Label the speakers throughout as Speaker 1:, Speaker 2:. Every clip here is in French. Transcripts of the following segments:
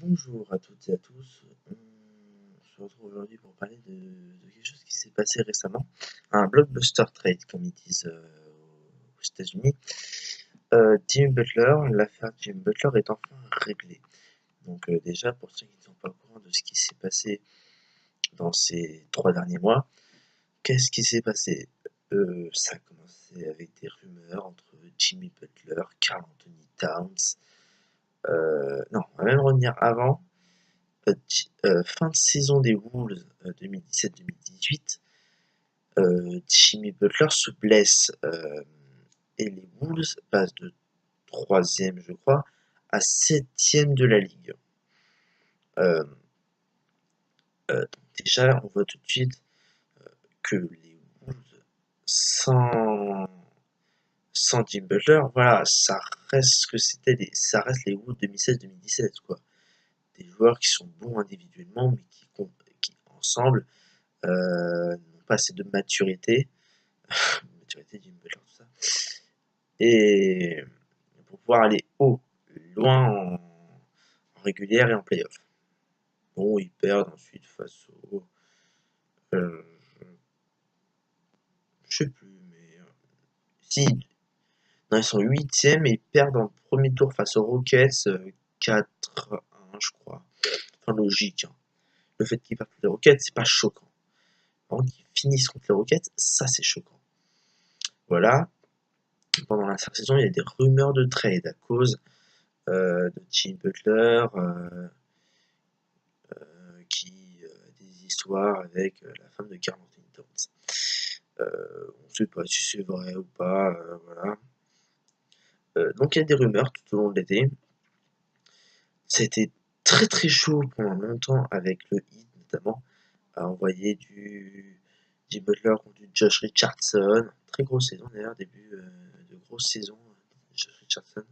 Speaker 1: Bonjour à toutes et à tous. On se retrouve aujourd'hui pour parler de quelque chose qui s'est passé récemment. Un blockbuster trade, comme ils disent aux États-Unis. Jimmy Butler, l'affaire Jimmy Butler est enfin réglée. Donc déjà, pour ceux qui ne sont pas au courant de ce qui s'est passé dans ces 3 derniers mois, qu'est-ce qui s'est passé? Ça a commencé avec des rumeurs entre Jimmy Butler, Karl Anthony Towns. Non, on va même revenir avant. Fin de saison des Wolves 2017-2018, Jimmy Butler se blesse et les Wolves passent de 3e, je crois, à 7e de la ligue. Euh, donc déjà, on voit tout de suite que les Wolves, sans Jimmy Butler, voilà, ça reste ce que ça reste les Wolves 2016-2017, quoi. Des joueurs qui sont bons individuellement, mais qui ensemble n'ont pas assez de maturité, Jimmy Butler, tout ça, et pour pouvoir aller haut, loin en régulière et en playoff. Bon, ils perdent ensuite face au. Euh, je sais plus, mais. Si, non, ils sont 8e et ils perdent en premier tour face aux Rockets 4-1, je crois. Enfin, logique. Hein. Le fait qu'ils perdent contre les Rockets, c'est pas choquant. Par contre, qu'ils finissent contre les Rockets, ça c'est choquant. Voilà. Pendant la saison, il y a des rumeurs de trade à cause de Jimmy Butler, qui a des histoires avec la femme de Karl Anthony Towns. On ne sait pas si c'est vrai ou pas, voilà. Donc il y a des rumeurs tout au long de l'été. Ça a été très très chaud pendant longtemps avec le Heat notamment, à envoyer du Jimmy Butler contre du Josh Richardson. Très grosse saison d'ailleurs, début de grosse saison, Josh Richardson.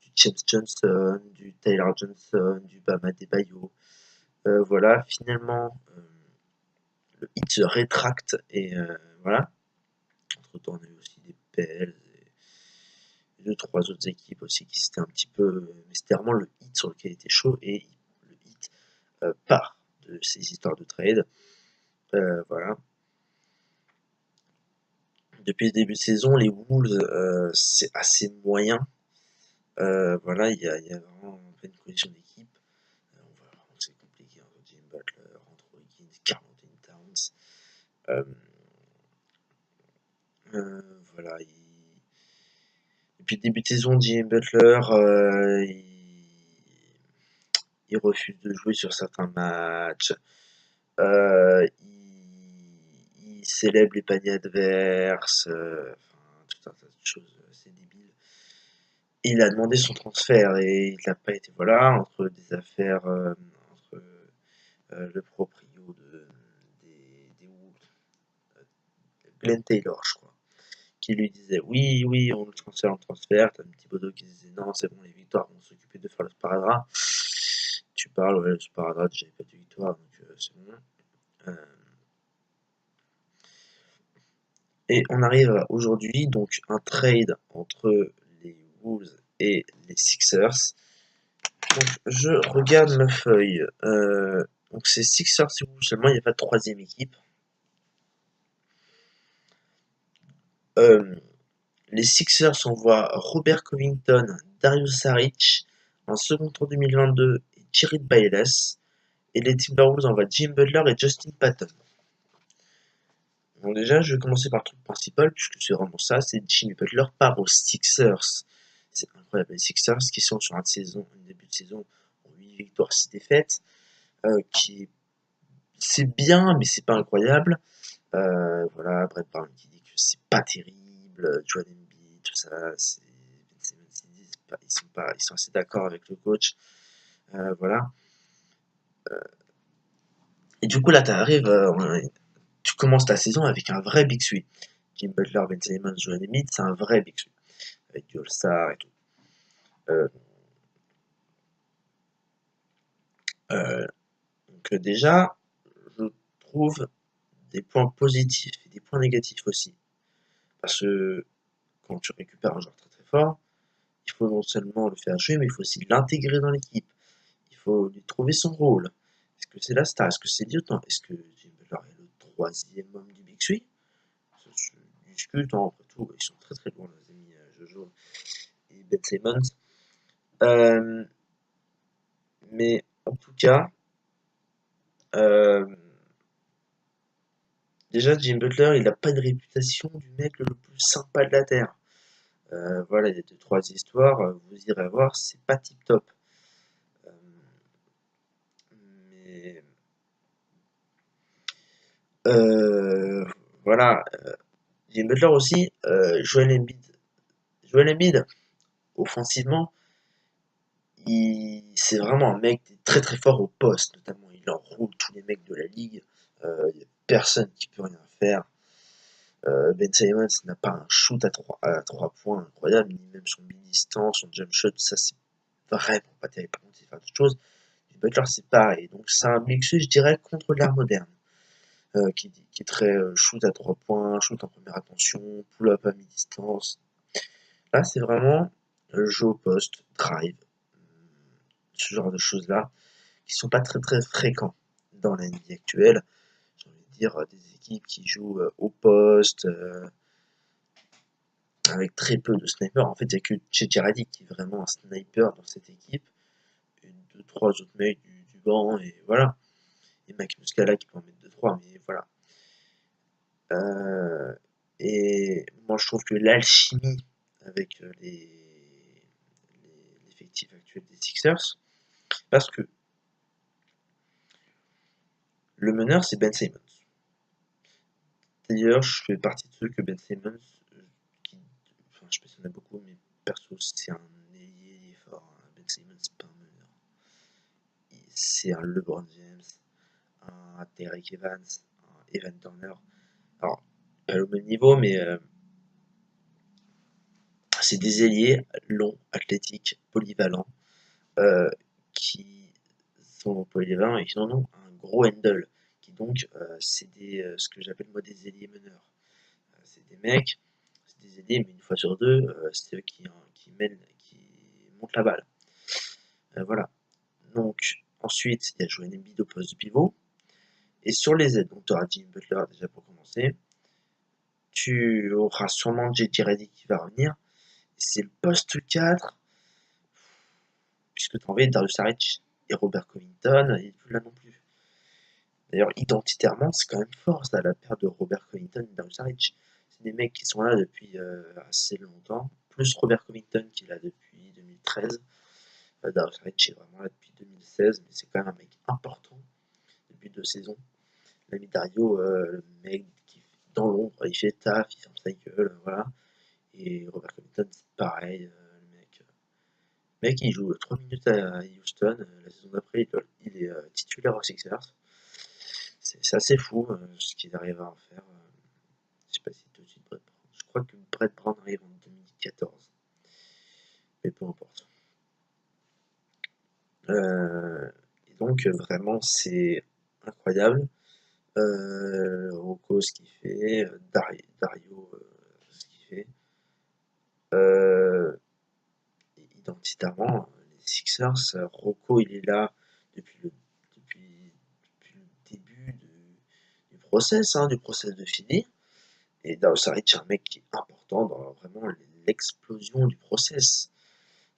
Speaker 1: Du James Johnson, du Tyler Johnson, du Bam Adebayo. Voilà, finalement, le Heat se rétracte et voilà. Entre temps, on a eu aussi des Pels et 2-3 autres équipes aussi qui s'étaient un petit peu. Mais c'était vraiment le Heat sur lequel il était chaud et le Heat part de ces histoires de trade. Voilà. Depuis le début de saison, les Wolves, c'est assez moyen. Voilà, il y a vraiment pas une cohésion d'équipe. On voit vraiment que c'est compliqué entre Jimmy Butler, entre Wiggins, Karl Anthony Towns. Voilà, depuis le début de saison, Jimmy Butler, il refuse de jouer sur certains matchs. Il célèbre les paniers adverses. Enfin, tout un tas de choses assez débiles. Il a demandé son transfert et il n'a pas été. Voilà, entre des affaires, entre le proprio des Wolves, Glenn Taylor, je crois, qui lui disait oui, oui, on le transfère. T'as un petit Bodo qui disait non, c'est bon, les victoires vont s'occuper de faire le sparadrap. Tu parles, ouais, le sparadrap, j'avais pas de victoire, donc c'est bon. Et on arrive à aujourd'hui, donc un trade entre les Wolves et les Sixers. Donc je regarde ma feuille. Donc c'est Sixers et Wolves seulement, il n'y a pas de troisième équipe. Les Sixers envoient Robert Covington, Darius Saric en second tour 2022 et Jared Bayless. Et les Timberwolves envoient Jim Butler et Justin Patton. Donc déjà, je vais commencer par le truc principal, puisque c'est vraiment ça, c'est Jimmy Butler part aux Sixers. C'est incroyable, les Sixers qui sont sur un début de saison, 8 victoires, 6 défaites, c'est bien, mais c'est pas incroyable. Voilà, Brett Brown qui dit que c'est pas terrible, Joel Embiid, tout ça, ils sont assez d'accord avec le coach. Voilà. Et du coup, là, tu commences ta saison avec un vrai Big Three. Jim Butler, Ben Simmons, Joel Embiid, c'est un vrai Big Three. Avec du All-Star et tout. Euh, donc déjà, je trouve des points positifs et des points négatifs aussi. Parce que quand tu récupères un joueur très très fort, il faut non seulement le faire jouer, mais il faut aussi l'intégrer dans l'équipe. Il faut lui trouver son rôle. Est-ce que c'est la star? Est-ce que c'est lieutenant? Est-ce que Jimmy Butler est le troisième homme du Big Three? Ça se discute, hein, après tout, ils sont très très loin, les amis Jojo et Ben Simmons. Mais en tout cas, déjà Jimmy Butler, il n'a pas une réputation du mec le plus sympa de la Terre. Voilà, il y a 2-3 histoires, vous irez voir, c'est pas tip top. Mais voilà, Jimmy Butler aussi, Joel Embiid, offensivement, c'est vraiment un mec très très fort au poste, notamment il enroule tous les mecs de la ligue, il n'y a personne qui peut rien faire. Ben Simmons n'a pas un shoot à 3 points incroyable, ni même son mi-distance, son jump shot, ça c'est vraiment pas terrible. Par contre, il fait d'autres choses. Butler c'est pareil, donc c'est un mix, je dirais, contre l'ère moderne, qui est très shoot à 3 points, shoot en première attention, pull-up à mi-distance. Là, c'est vraiment jeu au poste, drive, ce genre de choses-là, qui sont pas très très fréquents dans la NBA actuelle. J'ai envie de dire des équipes qui jouent au poste, avec très peu de snipers. En fait, il n'y a que JJ Redick qui est vraiment un sniper dans cette équipe, et 2-3 autres mecs du banc, et voilà. Et Mike Muscala qui peut en mettre 2-3, mais voilà. Et moi, je trouve que l'alchimie avec l'effectif actuel des Sixers, parce que le meneur, c'est Ben Simmons. D'ailleurs, je fais partie de ceux que Ben Simmons, enfin, je sais pas s'il y en a beaucoup, mais perso, c'est un ailier fort. Hein. Ben Simmons, c'est pas un meneur. C'est un LeBron James, un Derek Evans, un Evan Turner. Alors, pas au même niveau, mais c'est des ailiers longs, athlétiques, polyvalents, qui sont polyvalents et qui en ont un gros handle. Qui donc, c'est ce que j'appelle moi des ailiers meneurs. C'est des mecs, c'est des ailiers, mais une fois sur deux, c'est eux qui mènent, qui montent la balle. Voilà. Donc, ensuite, il y a Joel Embiid au poste de pivot. Et sur les aides, donc tu auras Jimmy Butler déjà pour commencer. Tu auras sûrement JJ Redick qui va revenir. C'est le poste 4, puisque tu envoies Darius Saric et Robert Covington, il n'est plus là non plus. D'ailleurs, identitairement, c'est quand même fort, ça, la paire de Robert Covington et Darius Saric. C'est des mecs qui sont là depuis assez longtemps, plus Robert Covington qui est là depuis 2013. Darius Saric est vraiment là depuis 2016, mais c'est quand même un mec important depuis 2 saisons. L'ami Dario, le mec qui dans l'ombre, il fait taf, il ferme sa gueule, voilà. Et Robert Covington, c'est pareil, le mec il joue 3 minutes à Houston, la saison d'après il est titulaire aux Sixers. C'est assez fou ce qu'il arrive à en faire. Je sais pas si tout de suite Brett Brown. Je crois que Brett Brown arrive en 2014. Mais peu importe. Et donc vraiment c'est incroyable. Rocco ce qu'il fait, Dario ce qu'il fait. Identitairement, les Sixers, Rocco il est là depuis le, depuis le début du process, hein, du process de finir. Et Dario Saric, c'est un mec qui est important dans vraiment l'explosion du process.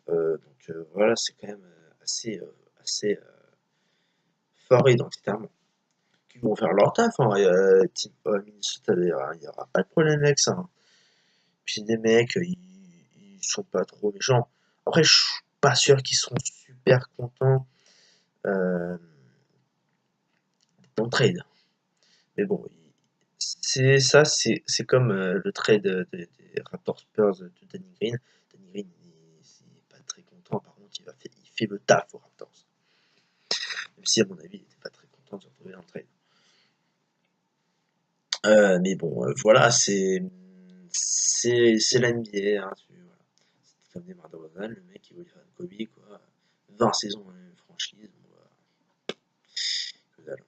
Speaker 1: Donc voilà, c'est quand même assez fort identitairement. Qui vont faire leur taf, hein. Team Minnesota, il n'y aura pas de problème avec ça. Hein. Puis des mecs, ils sont pas trop méchants. Après, je suis pas sûr qu'ils seront super contents dans le trade. Mais bon, c'est comme le trade des Raptors Spurs de Danny Green. Danny Green, il n'est pas très content. Par contre, il fait le taf aux Raptors. Même si, à mon avis, il n'était pas très content de se retrouver dans le trade. Mais bon, voilà, c'est la NBA. Hein, voilà. C'était comme Demar DeRozan, le mec qui voulait faire une Kobe, quoi. 20 saisons dans la même franchise. Bon, voilà. Que dalle.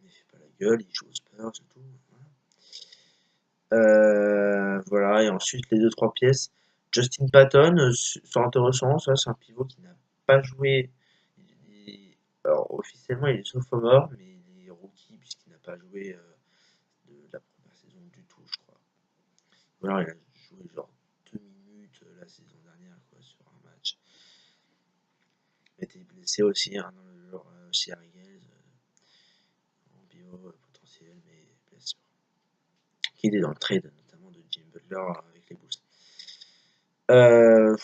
Speaker 1: Il fait pas la gueule, il joue aux Spurs et tout. Voilà, et ensuite les 2-3 pièces. Justin Patton, c'est intéressant, ça, c'est un pivot qui n'a pas joué. Alors, officiellement, il est sophomore, mais il est rookie puisqu'il n'a pas joué de la première saison du tout, je crois. Ou alors, il a joué genre 2 minutes la saison dernière, quoi, sur un match. Il a été blessé aussi hein, dans le genre chez Harry Gales, en bio potentiel, mais blessure. Il est dans le trade, notamment de Jim Butler avec les Bulls.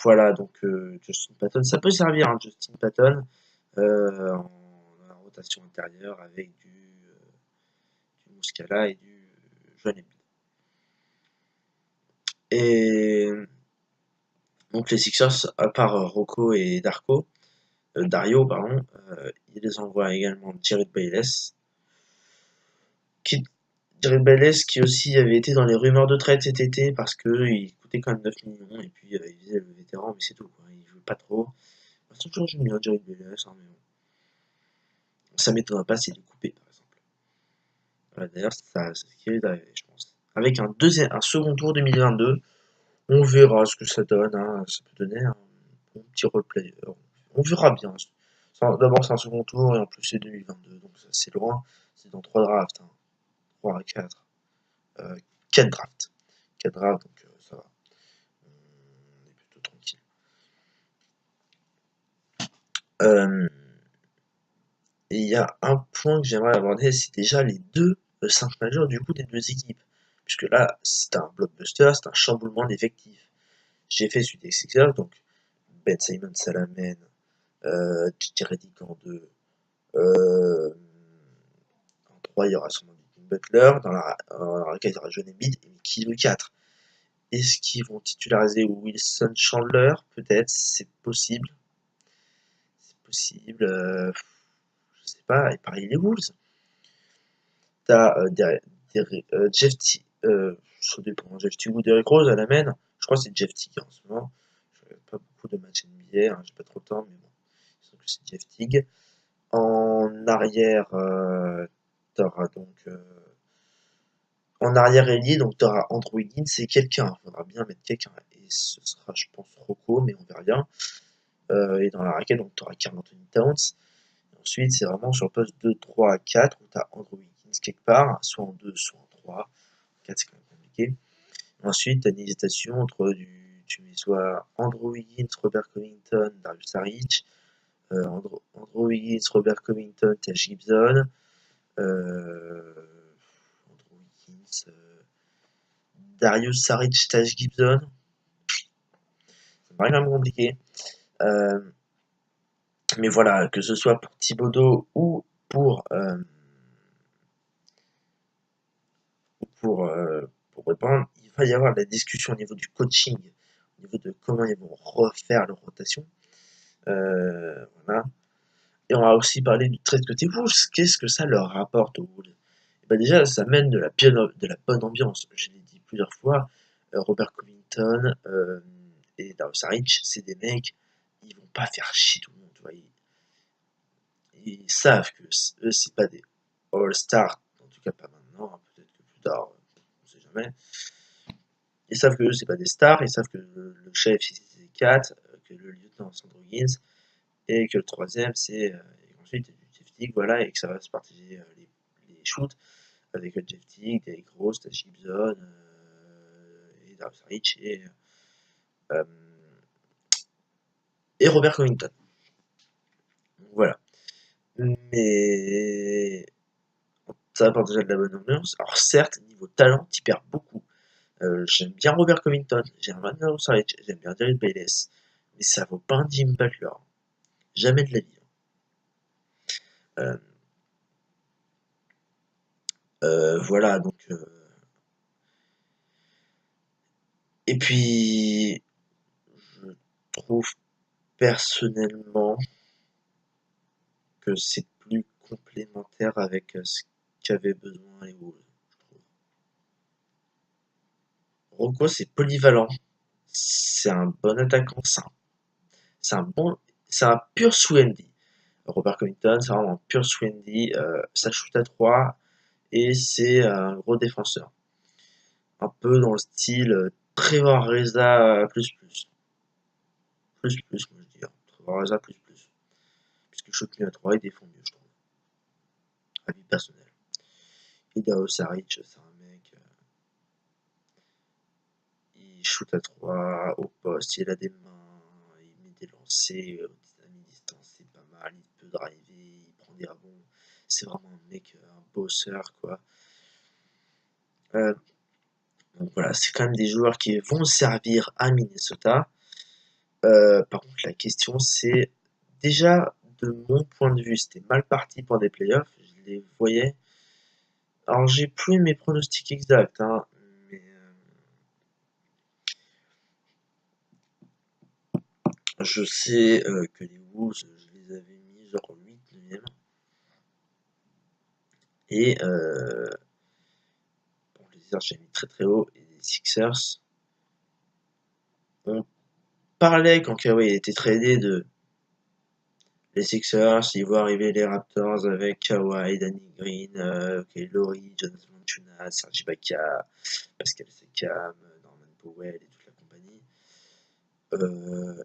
Speaker 1: Voilà, donc Justin Patton, ça peut servir, hein, Justin Patton, en dans la rotation intérieure avec du Muscala et du Joel Embiid. Et donc les Sixers, à part Rocco et Dario, pardon, ils les envoient également Jared Bayless, qui, Jared Bayless qui aussi avait été dans les rumeurs de trade cet été parce qu'il coûtait quand même 9 millions et puis il visait le vétéran, mais c'est tout, quoi. Il joue pas trop. C'est toujours j'aime bien Jared Bayless, hein, mais bon. Ça m'étonnerait pas s'il est coupé, par exemple. Voilà, d'ailleurs, c'est ce qui est d'arriver, je pense. Avec un second tour 2022, on verra ce que ça donne. Hein. Ça peut donner un bon petit roleplayer. On verra bien. D'abord, c'est un second tour et en plus, c'est 2022. Donc, c'est loin. C'est dans 3 drafts. Hein. 3 à 4. 4 drafts. 4 drafts, donc ça va. On est plutôt tranquille. Et il y a un point que j'aimerais aborder, c'est déjà les 5 majeurs du coup des deux équipes. Puisque là, c'est un blockbuster, c'est un chamboulement d'effectifs. J'ai fait celui des Sixers, donc Ben Simon Salamène, J.J. Redick en 2. En 3, il y aura sûrement Jimmy Butler. Dans la raquette, il y aura Joel Embiid et Mickey le 4. Est-ce qu'ils vont titulariser Wilson Chandler? Peut-être, c'est possible. C'est possible. Je sais pas. Et pareil, les Wolves. T'as Jeff T. Ça dépend. Jeff T ou Derrick Rose à la main. Je crois que c'est Jeff Teague en ce moment. Je regarde pas beaucoup de matchs NBA, hein, j'ai pas trop le temps, mais bon. Je que c'est Jeff Teague. En arrière, t'auras donc en arrière ailier, donc t'auras Andrew Wiggins, c'est quelqu'un. Il faudra bien mettre quelqu'un. Et ce sera, je pense, Rocco, mais on verra bien. Et dans la raquette, donc t'auras Karl Anthony Towns. Et ensuite, c'est vraiment sur le poste 2, 3, 4, où t'as Andrew Wiggins quelque part, soit en 2, soit en 3. En 4, c'est quand même compliqué. Ensuite, t'as une hésitation entre tu mets soit Andrew Wiggins, Robert Covington, Darius Saric, Andrew Wiggins, Robert Covington, Taj Gibson, Andrew Wiggins, Darius Saric, Taj Gibson. Ça me paraît quand même compliqué. Mais voilà, que ce soit pour Thibodeau ou pour répondre, il va y avoir de la discussion au niveau du coaching, au niveau de comment ils vont refaire leur rotation. Voilà. Et on va aussi parler du trade côté Wolves. Qu'est-ce que ça leur rapporte aux Wolves? Bah déjà, ça mène de la bonne ambiance. Je l'ai dit plusieurs fois. Robert Covington et Darius Saric, c'est des mecs, ils vont pas faire chier tout le monde. Tu vois. Ils savent que eux, c'est pas des All-Stars, en tout cas pas maintenant. Hein, peut-être que plus tard, on sait jamais. Ils savent que eux, c'est pas des stars. Ils savent que le chef, c'est 4, que le lieutenant, c'est Andrew Wiggins, et que le troisième, c'est ensuite du Jeff Teague, voilà, et que ça va se partager les shoots avec Jeff Teague, Derrick Rose, Taj Gibson, et Darius Saric euh, et Robert Covington. Donc, voilà. Mais ça apporte déjà de la bonne ambiance. Alors certes, niveau talent, tu perds beaucoup. J'aime bien Robert Covington, j'aime bien Darius Saric, j'aime bien Derrick Bayless, mais ça vaut pas un Jim Butler. Jamais de la vie. Euh, voilà, donc et puis je trouve personnellement que c'est plus complémentaire avec ce qu'avaient besoin les Wolves, je trouve. Rocco, c'est polyvalent, c'est un bon attaquant, c'est un bon, c'est un pur Swendy. Robert Covington, c'est vraiment un pur Swendy, ça shoot à 3 et c'est un gros défenseur. Un peu dans le style Trevor Reza plus plus. Plus plus, moi je dirais. Trevor Reza plus plus. Puisque shoot mieux à 3, il défend mieux, je trouve. Avis personnel. Et Dario Saric, c'est un mec. Il shoot à 3 au poste, il a des mains, il met des lancers à mi-distance, c'est pas mal, il peut driver, il prend des rebonds. C'est vraiment un mec, un bosseur, quoi. Donc voilà, c'est quand même des joueurs qui vont servir à Minnesota. Par contre, la question, c'est déjà, de mon point de vue, c'était mal parti pour des playoffs. Je les voyais. Alors, j'ai plus mes pronostics exacts, hein, mais je sais que les Wolves, je les avais mis genre 8, 9e. Et bon, les Sixers, j'ai mis très très haut. Et les Sixers, on parlait quand Kawhi était tradé de les Sixers, ils voient arriver les Raptors avec Kawhi, Danny Green, Kyle Lowry, Jonathan Valanciunas, Serge Ibaka, Pascal Siakam, Norman Powell et toute la compagnie.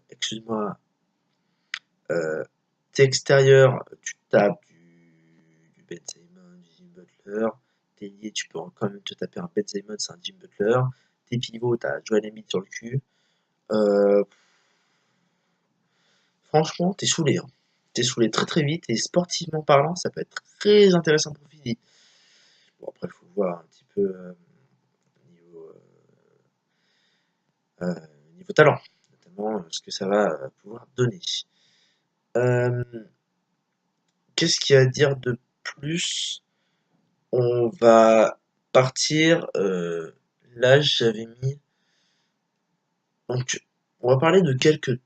Speaker 1: Excuse-moi, t'es extérieur, tu tapes du Ben Simmons, du Jim Butler. T'es lié, tu peux quand même te taper un Ben Simmons, un Jim Butler. T'es pivot, t'as Joel Embiid sur le cul. Franchement, t'es saoulé. Hein. T'es saoulé très très vite et sportivement parlant, ça peut être très intéressant pour Philly. Bon, après, il faut voir un petit peu niveau, euh, niveau talent, notamment ce que ça va pouvoir donner. Qu'est-ce qu'il y a à dire de plus? On va partir. Là, j'avais mis. Donc, on va parler de quelques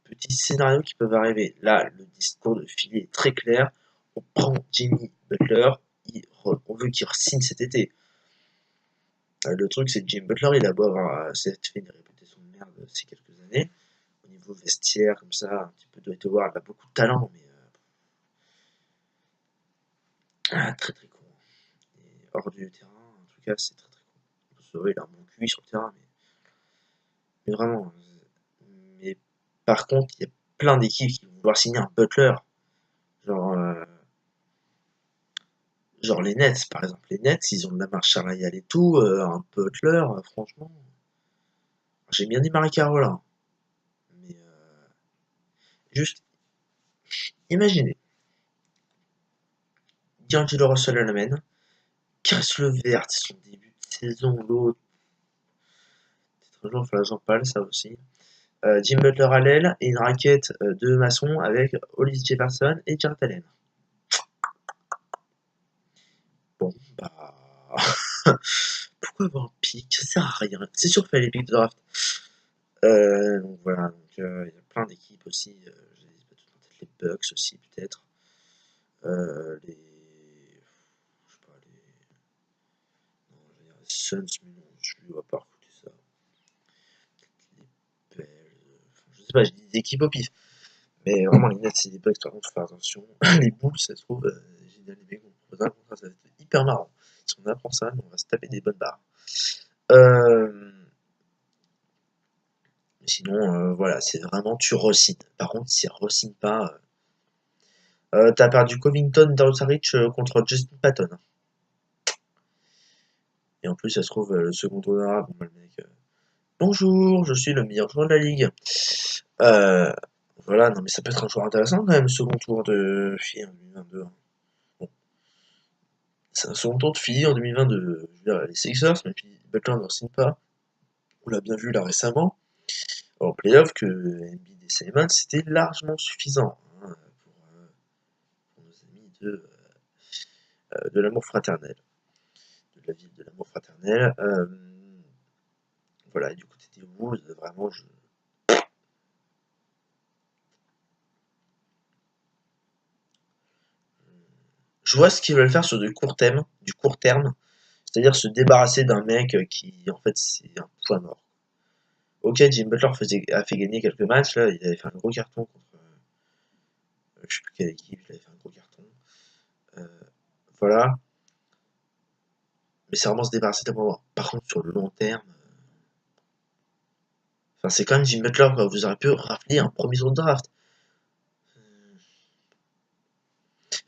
Speaker 1: petits scénarios qui peuvent arriver. Là, le discours de Philly est très clair. On prend Jimmy Butler. On veut qu'il re-signe cet été. Le truc, c'est que Jimmy Butler, il a beau avoir s'est fait une réputation de merde ces quelques années. Au niveau vestiaire, comme ça, un petit peu Dwight Howard, il a beaucoup de talent, mais très très con. Et hors du terrain, en tout cas, c'est très très con. Vous savez, il a un bon QI sur le terrain, mais vraiment. Mais par contre, il y a plein d'équipes qui vont vouloir signer un Butler. Genre, genre les Nets, par exemple. Les Nets, ils ont de la marche salariale et tout. Un Butler, franchement. J'ai bien dit Marie Carola. Mais juste, imaginez. D'Angelo Russell à la main. Casse le vert, c'est son début de saison. L'autre. Peut-être un jour, il faudra que j'en parle, ça aussi. Jim Butler à l'aile et une raquette de maçon avec Hollis Jefferson et Jarrett Allen. Bon, bah. Pourquoi avoir un pic? Ça sert à rien. C'est sûr qu'il fallait les pics de draft. Donc voilà, il y a plein d'équipes aussi. Je dis pas tout en tête, les Bucks aussi, peut-être. Les. Je sais pas, les. Non, je veux dire les Suns, mais non, je ne vais pas recruter ça. Les Pels. Je sais pas, j'ai dit des équipes au pif. Mais vraiment, les Nets et les Bucks, par contre, faut faire attention. Les Bulls, ça se trouve, génial, les mecs vont proposer un contrat, ça va être hyper marrant. Si on apprend ça, on va se taper des bonnes barres. Sinon, voilà, c'est vraiment tu re-signes. Par contre, si re-signes pas, t'as perdu Covington, Dario Saric contre Justin Patton. Et en plus, ça se trouve, le second tour arabe, bon, le mec. Bonjour, je suis le meilleur joueur de la ligue. Voilà, non mais ça peut être un joueur intéressant quand même, le second tour de filles en 2022. Hein. Bon, c'est un second tour de filles en 2022. Je veux dire, les Sixers, mais puis Butler ne signe pas. On l'a bien vu là récemment, en playoff, que Embiid et Simons, c'était largement suffisant hein, pour nos amis de l'amour fraternel, de la ville de l'amour fraternel. Voilà, et du côté des Wolves, vraiment, je vois ce qu'ils veulent faire sur du court terme, c'est-à-dire se débarrasser d'un mec qui, en fait, c'est un point mort. Ok, Jim Butler a fait gagner quelques matchs, là, il avait fait un gros carton contre, je sais plus quelle équipe, il avait fait un gros carton. Euh, voilà, mais c'est vraiment se débarrasser d'un moment. Par contre, sur le long terme, enfin, c'est quand même Jim Butler, quoi. Vous auriez pu rafler un premier tour de draft.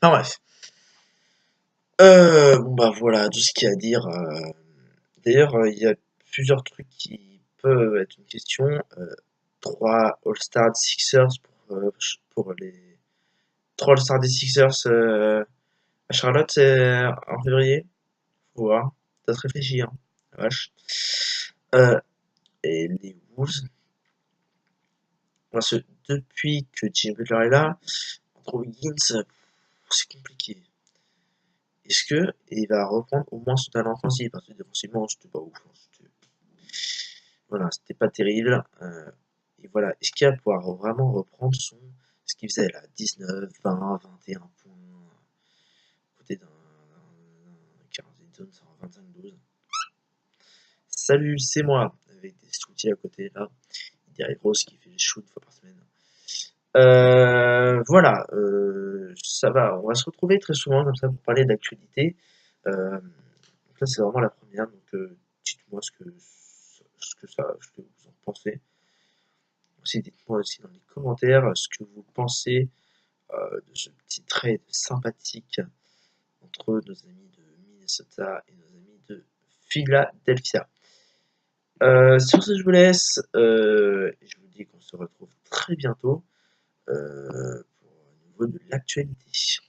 Speaker 1: Enfin bref. Bon bah voilà, tout ce qu'il y a à dire. D'ailleurs, il y a plusieurs trucs qui peuvent être une question. 3 All-Star des Sixers pour les 3 All-Star des Sixers à Charlotte en février. Faut voir. Ça se réfléchit, hein. La vache. Euh, et les Wolves, parce que depuis que Jimmy Butler est là, entre Wiggins, c'est compliqué. Est-ce que il va reprendre au moins son talent offensif? Parce que défensivement, c'était pas ouf, hein. Voilà, c'était pas terrible. Et voilà, est-ce qu'il va pouvoir vraiment reprendre ce qu'il faisait là, 19, 20, 21 points, à côté d'un 15 zone, 25-12. Salut, c'est moi, avec des soutiens à côté là. Derrick Rose qui fait les shoots une fois par semaine. Voilà, ça va, on va se retrouver très souvent comme ça pour parler d'actualité. Donc là, c'est vraiment la première, donc dites-moi ce que vous en pensez. Aussi, dites-moi aussi dans les commentaires ce que vous pensez de ce petit trade sympathique entre nos amis de Minnesota et nos amis de Philadelphia. Sur ce, je vous laisse et je vous dis qu'on se retrouve très bientôt pour un niveau de l'actualité.